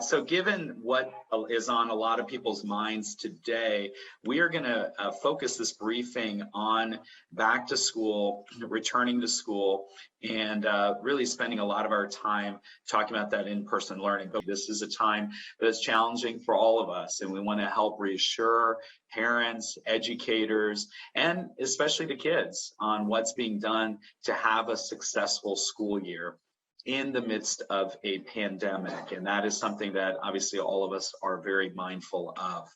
So given what is on a lot of people's minds today, we are going to focus this briefing on back to school, returning to school, and really spending a lot of our time talking about that in-person learning. But this is a time that is challenging for all of us, and we want to help reassure parents, educators, and especially the kids on what's being done to have a successful school year in the midst of a pandemic. And that is something that obviously all of us are very mindful of.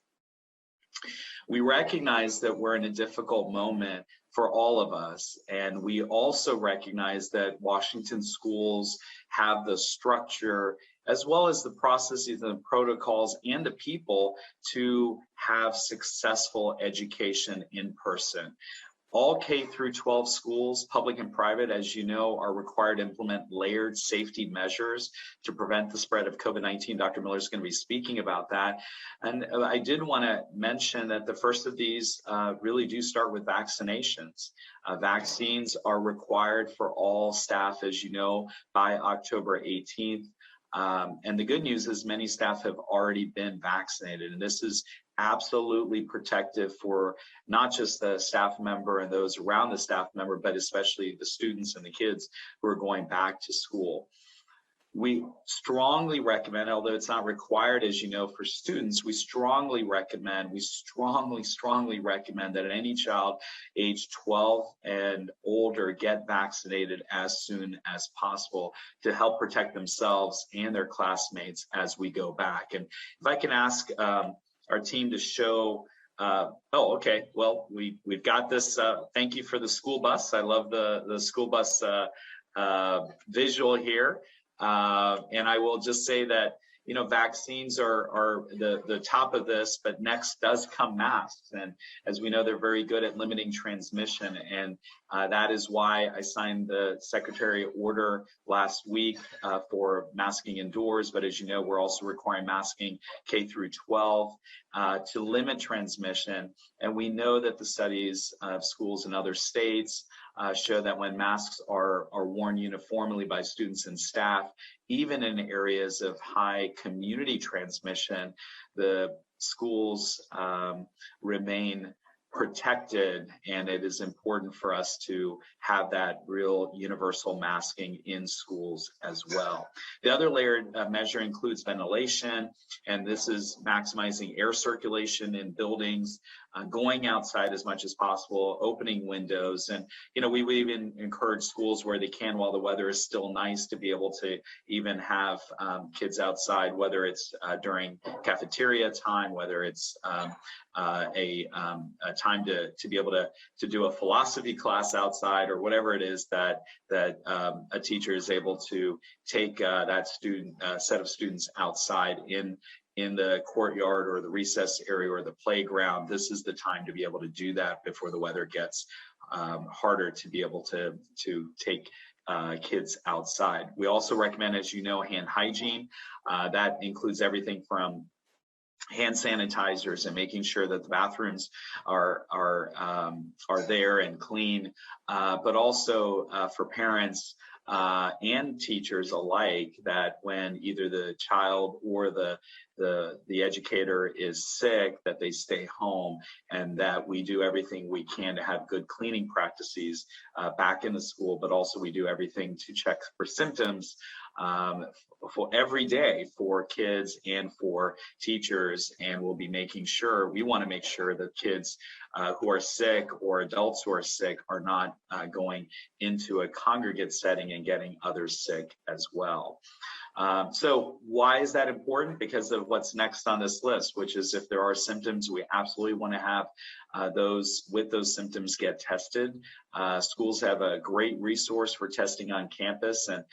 We recognize that we're in a difficult moment for all of us. And we also recognize that Washington schools have the structure as well as the processes and the protocols and the people to have successful education in person. All K through 12 schools, public and private, as you know, are required to implement layered safety measures to prevent the spread of COVID-19. Dr. Miller is going to be speaking about that. And I did want to mention that the first of these really do start with vaccinations. Vaccines are required for all staff, as you know, by October 18th. And the good news is many staff have already been vaccinated, and this is absolutely protective for not just the staff member and those around the staff member, but especially the students and the kids who are going back to school. We strongly recommend, although it's not required, as you know, for students, we strongly recommend that any child age 12 and older get vaccinated as soon as possible to help protect themselves and their classmates as we go back. And if I can ask our team to show, okay, well, we've got this. Thank you for the school bus. I love the school bus visual here. And I will just say that, you know, vaccines are the top of this, but next does come masks. And as we know, they're very good at limiting transmission. And that is why I signed the secretary order last week for masking indoors. But as you know, we're also requiring masking K through 12 to limit transmission. And we know that the studies of schools in other states show that when masks are worn uniformly by students and staff, even in areas of high community transmission, the schools remain protected, and it is important for us to have that real universal masking in schools as well. The other layered measure includes ventilation, and this is maximizing air circulation in buildings, going outside as much as possible, opening windows. And, you know, we even encourage schools where they can, while the weather is still nice, to be able to even have kids outside, whether it's during cafeteria time, whether it's a time to be able to do a philosophy class outside, or whatever it is that a teacher is able to take that student set of students outside in the courtyard or the recess area or the playground. This is the time to be able to do that before the weather gets harder to be able to take kids outside. We also recommend, as you know, hand hygiene. That includes everything from hand sanitizers and making sure that the bathrooms are there and clean, but also for parents and teachers alike, that when either the child or the educator is sick, that they stay home, and that we do everything we can to have good cleaning practices back in the school, but also we do everything to check for symptoms for every day for kids and for teachers. And we'll be making sure, we want to make sure that kids who are sick or adults who are sick are not going into a congregate setting and getting others sick as well. So why is that important? Because of what's next on this list, which is if there are symptoms, we absolutely want to have those with those symptoms get tested. Schools have a great resource for testing on campus, and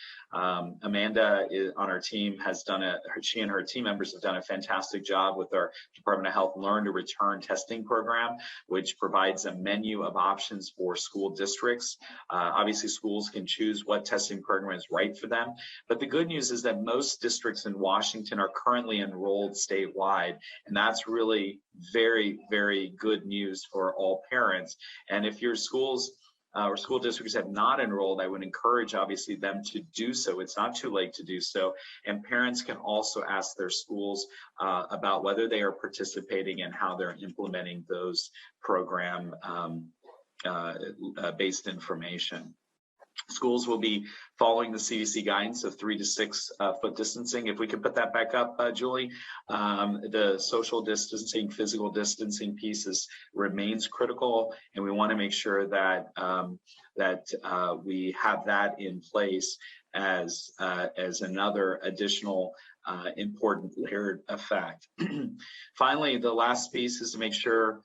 Amanda on our team has done she and her team members have done a fantastic job with our Department of Health Learn to Return testing program, which provides a menu of options for school districts. Obviously, schools can choose what testing program is right for them, but the good news is that most districts in Washington are currently enrolled statewide, and that's really very, very good news for all parents. And if your schools or school districts have not enrolled, I would encourage obviously them to do so. It's not too late to do so. And parents can also ask their schools about whether they are participating and how they're implementing those program based information. Schools will be following the CDC guidance of 3 to 6 foot distancing. If we could put that back up, Julie, the social distancing, physical distancing pieces remains critical, and we want to make sure that we have that in place as another additional important layered effect. Finally, the last piece is to make sure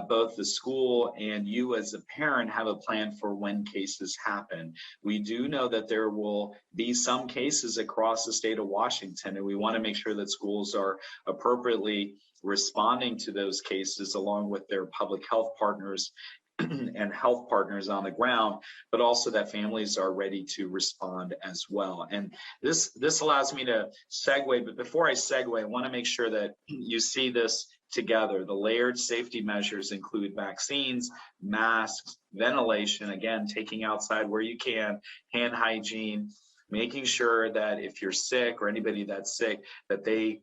both the school and you as a parent have a plan for when cases happen. We do know that there will be some cases across the state of Washington, and we want to make sure that schools are appropriately responding to those cases along with their public health partners and health partners on the ground, but also that families are ready to respond as well. And this allows me to segue, but before I segue, I want to make sure that you see this together. The layered safety measures include vaccines, masks, ventilation, again, taking outside where you can, hand hygiene, making sure that if you're sick or anybody that's sick, that they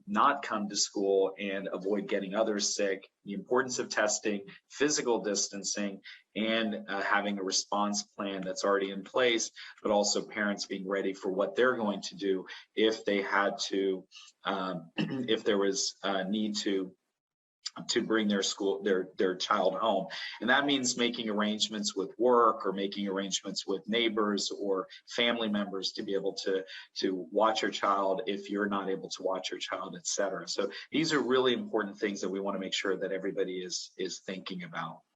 not come to school and avoid getting others sick, the importance of testing, physical distancing, and having a response plan that's already in place, but also parents being ready for what they're going to do if they had to, if there was a need to bring their child home. And that means making arrangements with work or making arrangements with neighbors or family members to be able to watch your child if you're not able to watch your child, et cetera. So these are really important things that we want to make sure that everybody is thinking about.